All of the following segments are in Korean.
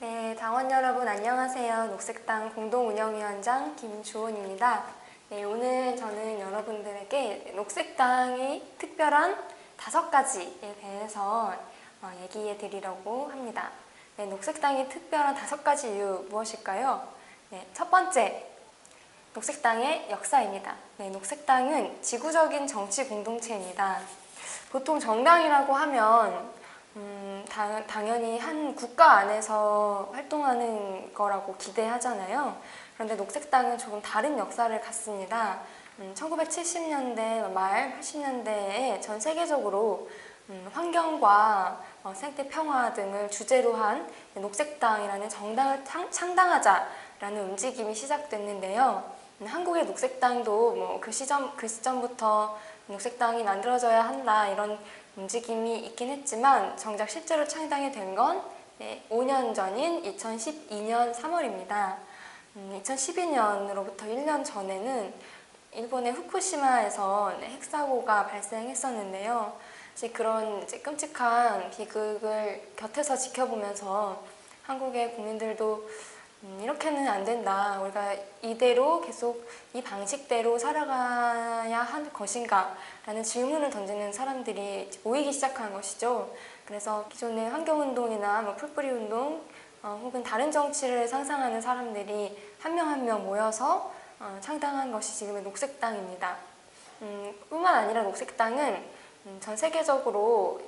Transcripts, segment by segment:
네, 당원 여러분 안녕하세요. 녹색당 공동운영위원장 김주원입니다. 네, 오늘 저는 여러분들에게 녹색당의 특별한 5가지에 대해서 얘기해 드리려고 합니다. 네, 녹색당의 특별한 5가지 이유 무엇일까요? 네, 첫 번째, 녹색당의 역사입니다. 네, 녹색당은 지구적인 정치 공동체입니다. 보통 정당이라고 하면 당연히 한 국가 안에서 활동하는 거라고 기대하잖아요. 그런데 녹색당은 조금 다른 역사를 갖습니다. 1970년대 말 80년대에 전 세계적으로 환경과 생태 평화 등을 주제로 한 녹색당이라는 정당을 창당하자라는 움직임이 시작됐는데요. 한국의 녹색당도 그 시점부터 녹색당이 만들어져야 한다 이런 움직임이 있긴 했지만 정작 실제로 창당이 된 건 5년 전인 2012년 3월입니다. 2012년으로부터 1년 전에는 일본의 후쿠시마에서 핵사고가 발생했었는데요. 그런 끔찍한 비극을 곁에서 지켜보면서 한국의 국민들도 이렇게는 안 된다. 우리가 이대로 계속 이 방식대로 살아가야 할 것인가? 라는 질문을 던지는 사람들이 모이기 시작한 것이죠. 그래서 기존의 환경운동이나 풀뿌리운동 혹은 다른 정치를 상상하는 사람들이 한 명 한 명 모여서 창당한 것이 지금의 녹색당입니다. 뿐만 아니라 녹색당은 전 세계적으로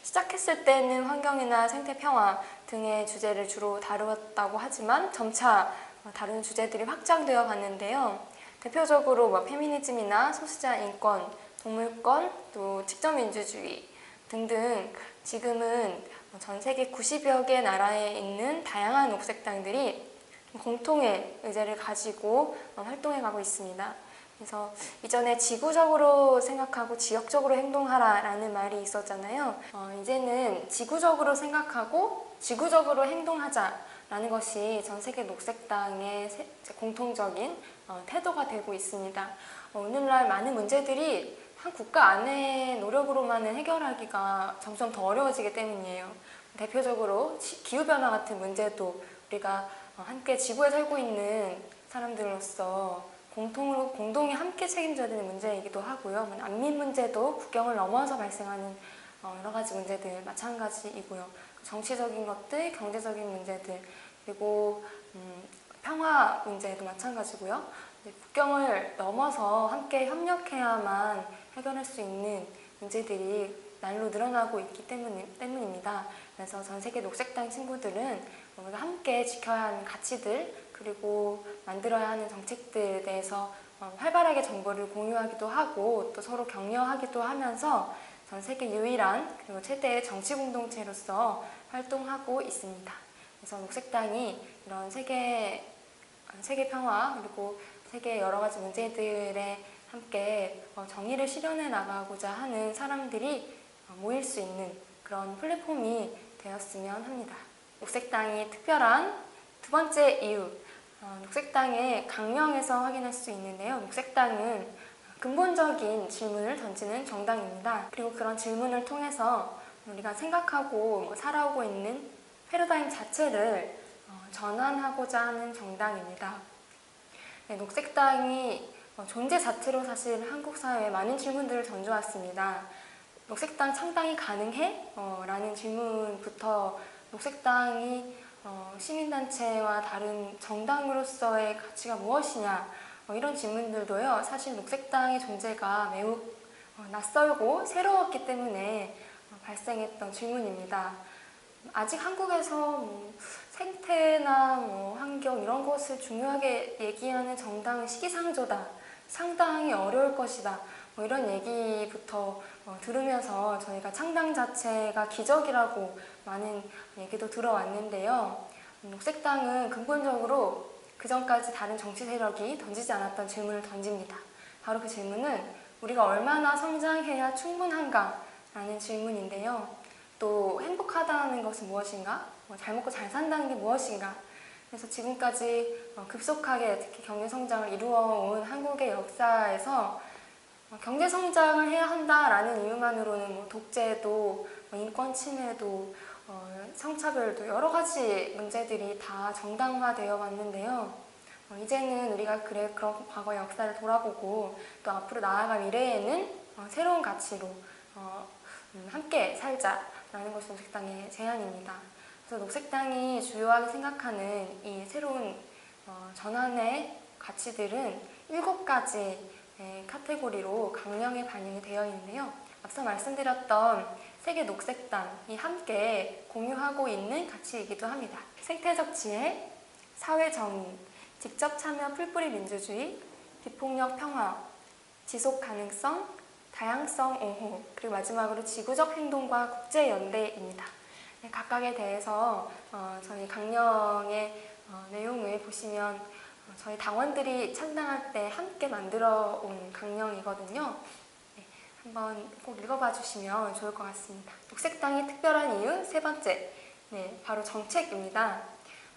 시작했을 때는 환경이나 생태 평화 등의 주제를 주로 다루었다고 하지만 점차 다른 주제들이 확장되어 갔는데요. 대표적으로 페미니즘이나 소수자 인권, 동물권, 또 직접민주주의 등등 지금은 전 세계 90여 개 나라에 있는 다양한 녹색당들이 공통의 의제를 가지고 활동해가고 있습니다. 그래서 이전에 지구적으로 생각하고 지역적으로 행동하라 라는 말이 있었잖아요. 이제는 지구적으로 생각하고 지구적으로 행동하자 라는 것이 전 세계 녹색당의 공통적인 태도가 되고 있습니다. 오늘날 많은 문제들이 한 국가 안의 노력으로만은 해결하기가 점점 더 어려워지기 때문이에요. 대표적으로 기후변화 같은 문제도 우리가 함께 지구에 살고 있는 사람들로서 공동이 함께 책임져야 되는 문제이기도 하고요. 난민 문제도 국경을 넘어서 발생하는 여러 가지 문제들 마찬가지이고요. 정치적인 것들, 경제적인 문제들, 그리고 평화 문제도 마찬가지고요. 국경을 넘어서 함께 협력해야만 해결할 수 있는 문제들이 날로 늘어나고 있기 때문입니다. 그래서 전 세계 녹색당 친구들은 우리가 함께 지켜야 하는 가치들 그리고 만들어야 하는 정책들에 대해서 활발하게 정보를 공유하기도 하고 또 서로 격려하기도 하면서 전 세계 유일한 그리고 최대의 정치 공동체로서 활동하고 있습니다. 그래서 녹색당이 이런 세계 평화 그리고 세계 여러 가지 문제들에 함께 정의를 실현해 나가고자 하는 사람들이 모일 수 있는 그런 플랫폼이 되었으면 합니다. 녹색당이 특별한 두 번째 이유, 녹색당의 강령에서 확인할 수 있는데요. 녹색당은 근본적인 질문을 던지는 정당입니다. 그리고 그런 질문을 통해서 우리가 생각하고 살아오고 있는 패러다임 자체를 전환하고자 하는 정당입니다. 네, 녹색당이 존재 자체로 사실 한국 사회에 많은 질문들을 던져왔습니다. 녹색당 창당이 가능해? 라는 질문부터 녹색당이 시민단체와 다른 정당으로서의 가치가 무엇이냐 이런 질문들도요. 사실 녹색당의 존재가 매우 낯설고 새로웠기 때문에 발생했던 질문입니다. 아직 한국에서 생태나 환경 이런 것을 중요하게 얘기하는 정당은 시기상조다. 상당히 어려울 것이다. 이런 얘기부터 들으면서 저희가 창당 자체가 기적이라고 많은 얘기도 들어왔는데요. 녹색당은 근본적으로 그전까지 다른 정치 세력이 던지지 않았던 질문을 던집니다. 바로 그 질문은 우리가 얼마나 성장해야 충분한가? 라는 질문인데요. 또 행복하다는 것은 무엇인가? 잘 먹고 잘 산다는 게 무엇인가? 그래서 지금까지 급속하게 특히 경제성장을 이루어온 한국의 역사에서 경제성장을 해야 한다라는 이유만으로는 독재도 인권 침해도 성차별도 여러 가지 문제들이 다 정당화되어 왔는데요. 이제는 우리가 그런 과거의 역사를 돌아보고 또 앞으로 나아갈 미래에는 새로운 가치로 함께 살자라는 것이 녹색당의 제안입니다. 그래서 녹색당이 주요하게 생각하는 이 새로운 전환의 가치들은 7가지 카테고리로 강령에 반영이 되어 있는데요. 앞서 말씀드렸던 세계 녹색당이 함께 공유하고 있는 가치이기도 합니다. 생태적 지혜, 사회 정의, 직접 참여 풀뿌리 민주주의, 비폭력 평화, 지속 가능성, 다양성 옹호, 그리고 마지막으로 지구적 행동과 국제연대입니다. 각각에 대해서 저희 강령의 내용을 보시면 저희 당원들이 창당할 때 함께 만들어 온 강령이거든요. 한번 꼭 읽어봐 주시면 좋을 것 같습니다. 녹색당이 특별한 이유 세 번째, 바로 정책입니다.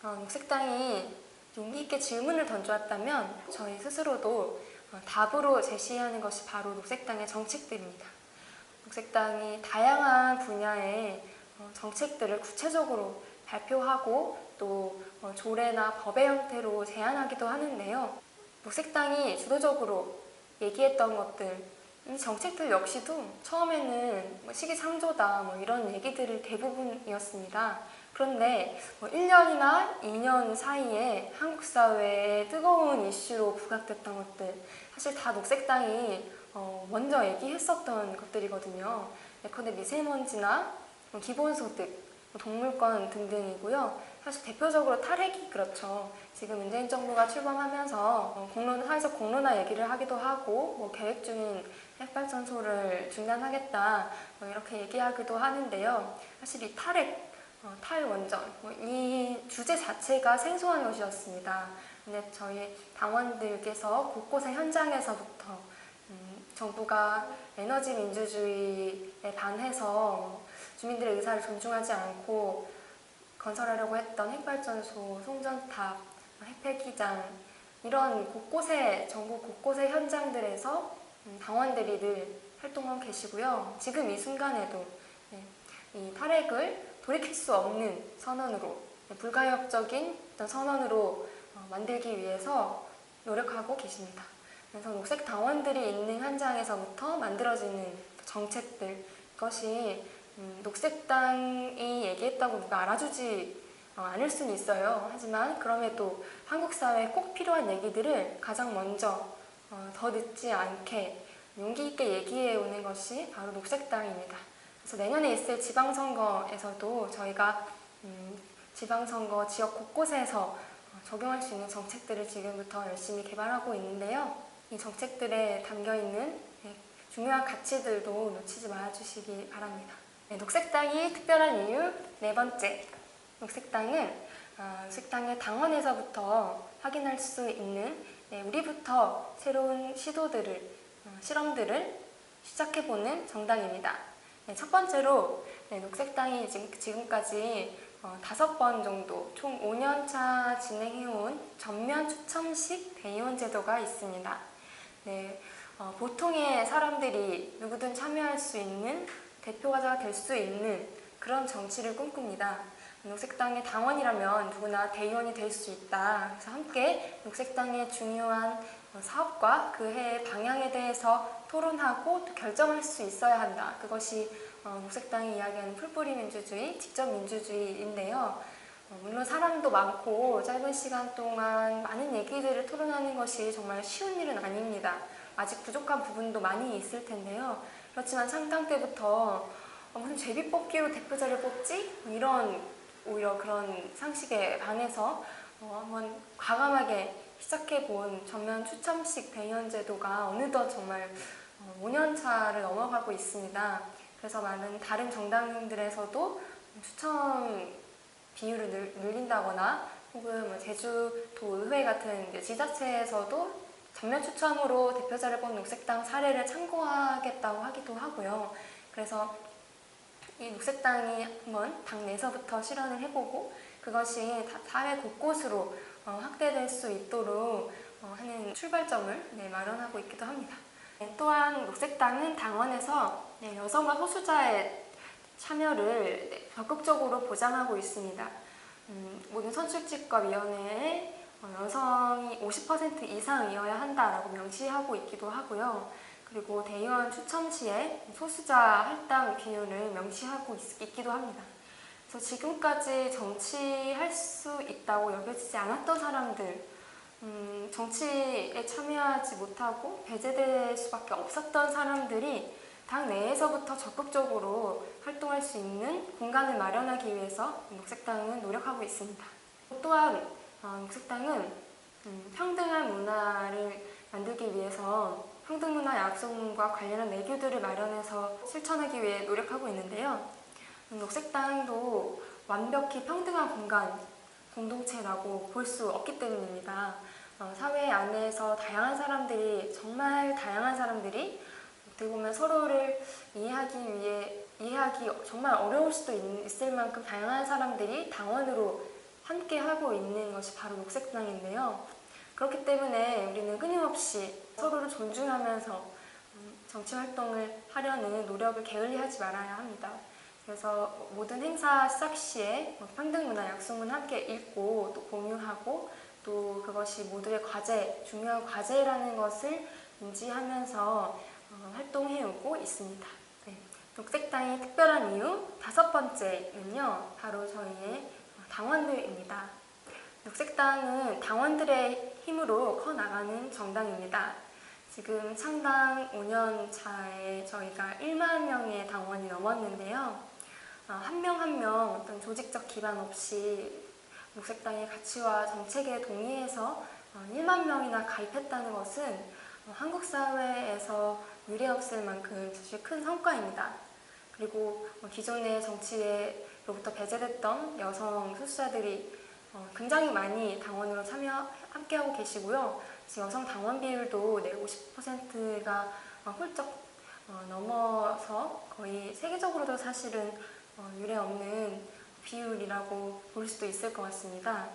녹색당이 용기 있게 질문을 던져왔다면 저희 스스로도 답으로 제시하는 것이 바로 녹색당의 정책들입니다. 녹색당이 다양한 분야의 정책들을 구체적으로 발표하고 또 조례나 법의 형태로 제안하기도 하는데요. 녹색당이 주도적으로 얘기했던 것들, 이 정책들 역시도 처음에는 시기상조다 이런 얘기들이 대부분이었습니다. 그런데 1년이나 2년 사이에 한국 사회에 뜨거운 이슈로 부각됐던 것들, 사실 다 녹색당이 먼저 얘기했었던 것들이거든요. 예컨대 미세먼지나 기본소득, 동물권 등등이고요. 사실 대표적으로 탈핵이 그렇죠. 지금 문재인 정부가 출범하면서 사회적 공론화 얘기를 하기도 하고 계획 중인 핵발전소를 중단하겠다 이렇게 얘기하기도 하는데요. 사실 이 탈핵, 탈원전 이 주제 자체가 생소한 것이었습니다. 근데 저희 당원들께서 곳곳의 현장에서부터 정부가 에너지 민주주의에 반해서 주민들의 의사를 존중하지 않고 건설하려고 했던 핵발전소, 송전탑, 핵폐기장 이런 곳곳의 전국 곳곳의 현장들에서 당원들이 늘 활동하고 계시고요. 지금 이 순간에도 이 탈핵을 돌이킬 수 없는 선언으로, 불가역적인 어떤 선언으로 만들기 위해서 노력하고 계십니다. 그래서 녹색 당원들이 있는 현장에서부터 만들어지는 정책들, 그것이 녹색당이 얘기했다고 누가 알아주지 않을 수는 있어요. 하지만 그럼에도 한국 사회에 꼭 필요한 얘기들을 가장 먼저 더 늦지 않게 용기 있게 얘기해 오는 것이 바로 녹색당입니다. 그래서 내년에 있을 지방선거에서도 저희가 지방선거 지역 곳곳에서 적용할 수 있는 정책들을 지금부터 열심히 개발하고 있는데요. 이 정책들에 담겨있는 중요한 가치들도 놓치지 말아주시기 바랍니다. 녹색당이 특별한 이유 네 번째, 녹색당은 녹색당의 당원에서부터 확인할 수 있는 우리부터 새로운 실험들을 시작해보는 정당입니다. 첫 번째로 녹색당이 지금까지 5번 정도 총 5년차 진행해온 전면 추첨식 대의원 제도가 있습니다. 보통의 사람들이 누구든 참여할 수 있는 대표가 될 수 있는 그런 정치를 꿈꿉니다. 녹색당의 당원이라면 누구나 대의원이 될 수 있다. 그래서 함께 녹색당의 중요한 사업과 그 해의 방향에 대해서 토론하고 또 결정할 수 있어야 한다. 그것이 녹색당이 이야기하는 풀뿌리 민주주의, 직접 민주주의인데요. 물론 사람도 많고 짧은 시간 동안 많은 얘기들을 토론하는 것이 정말 쉬운 일은 아닙니다. 아직 부족한 부분도 많이 있을 텐데요. 그렇지만 창당 때부터 무슨 제비뽑기로 대표자를 뽑지? 이런 오히려 그런 상식에 반해서 한번 과감하게 시작해본 전면 추첨식 대의원 제도가 어느덧 정말 5년차를 넘어가고 있습니다. 그래서 많은 다른 정당들에서도 추첨 비율을 늘린다거나 혹은 제주도의회 같은 지자체에서도 전면 추첨으로 대표자를 뽑은 녹색당 사례를 참고하겠다고 하기도 하고요. 그래서 이 녹색당이 한번 당 내에서부터 실현을 해보고 그것이 사회 곳곳으로 확대될 수 있도록 하는 출발점을 마련하고 있기도 합니다. 또한 녹색당은 당원에서 여성과 소수자에 참여를 적극적으로 보장하고 있습니다. 모든 선출직과 위원회에 여성이 50% 이상이어야 한다라고 명시하고 있기도 하고요. 그리고 대의원 추천 시에 소수자 할당 비율을 명시하고 있기도 합니다. 그래서 지금까지 정치할 수 있다고 여겨지지 않았던 사람들, 정치에 참여하지 못하고 배제될 수밖에 없었던 사람들이 당 내에서부터 적극적으로 활동할 수 있는 공간을 마련하기 위해서 녹색당은 노력하고 있습니다. 또한 녹색당은 평등한 문화를 만들기 위해서 평등문화 약속문과 관련한 내규들을 마련해서 실천하기 위해 노력하고 있는데요. 녹색당도 완벽히 평등한 공간, 공동체라고 볼 수 없기 때문입니다. 사회 안에서 다양한 사람들이, 정말 다양한 사람들이 어떻게 보면 서로를 이해하기 정말 어려울 수도 있을 만큼 다양한 사람들이 당원으로 함께 하고 있는 것이 바로 녹색당인데요. 그렇기 때문에 우리는 끊임없이 서로를 존중하면서 정치 활동을 하려는 노력을 게을리하지 말아야 합니다. 그래서 모든 행사 시작 시에 평등문화 약속문 함께 읽고 또 공유하고 또 그것이 모두의 과제, 중요한 과제라는 것을 인지하면서 활동해오고 있습니다. 네. 녹색당의 특별한 이유 5번째는요, 바로 저희의 당원들입니다. 녹색당은 당원들의 힘으로 커나가는 정당입니다. 지금 창당 5년 차에 저희가 1만 명의 당원이 넘었는데요. 한 명 한 명 어떤 조직적 기반 없이 녹색당의 가치와 정책에 동의해서 1만 명이나 가입했다는 것은 한국 사회에서 유례없을 만큼 사실 큰 성과입니다. 그리고 기존의 정치로부터 배제됐던 여성 소수자들이 굉장히 많이 당원으로 함께하고 계시고요. 지금 여성 당원 비율도 50%가 훌쩍 넘어서 거의 세계적으로도 사실은 유례없는 비율이라고 볼 수도 있을 것 같습니다.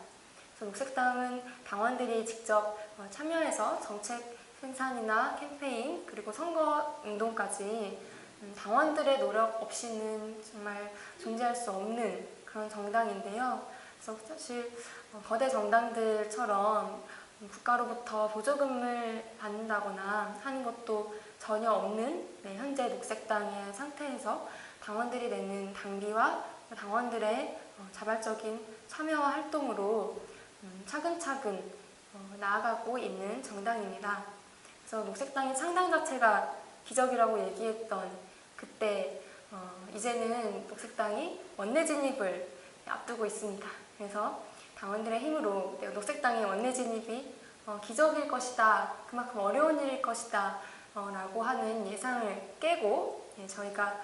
그래서 녹색당은 당원들이 직접 참여해서 정책 생산이나 캠페인 그리고 선거 운동까지 당원들의 노력 없이는 정말 존재할 수 없는 그런 정당인데요. 그래서 사실 거대 정당들처럼 국가로부터 보조금을 받는다거나 하는 것도 전혀 없는 현재 녹색당의 상태에서 당원들이 내는 당비와 당원들의 자발적인 참여와 활동으로 차근차근 나아가고 있는 정당입니다. 그래서 녹색당의 창당 자체가 기적이라고 얘기했던 그때 이제는 녹색당이 원내 진입을 앞두고 있습니다. 그래서 당원들의 힘으로 녹색당의 원내 진입이 기적일 것이다, 그만큼 어려운 일일 것이다 라고 하는 예상을 깨고 저희가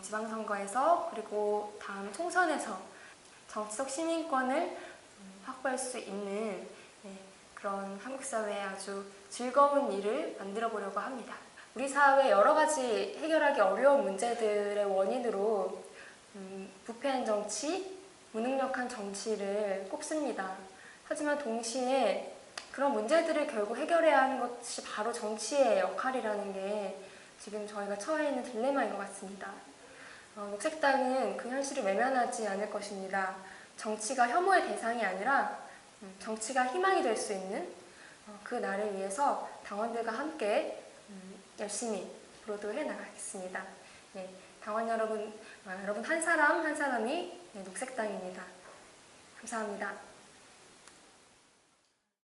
지방선거에서 그리고 다음 총선에서 정치적 시민권을 확보할 수 있는 그런 한국 사회에 아주 즐거운 일을 만들어 보려고 합니다. 우리 사회 여러 가지 해결하기 어려운 문제들의 원인으로 부패한 정치, 무능력한 정치를 꼽습니다. 하지만 동시에 그런 문제들을 결국 해결해야 하는 것이 바로 정치의 역할이라는 게 지금 저희가 처해 있는 딜레마인 것 같습니다. 녹색당은 그 현실을 외면하지 않을 것입니다. 정치가 혐오의 대상이 아니라 정치가 희망이 될 수 있는 그 날을 위해서 당원들과 함께 열심히 앞으로도 해나가겠습니다. 네, 당원 여러분, 여러분 한 사람 한 사람이 녹색당입니다. 감사합니다.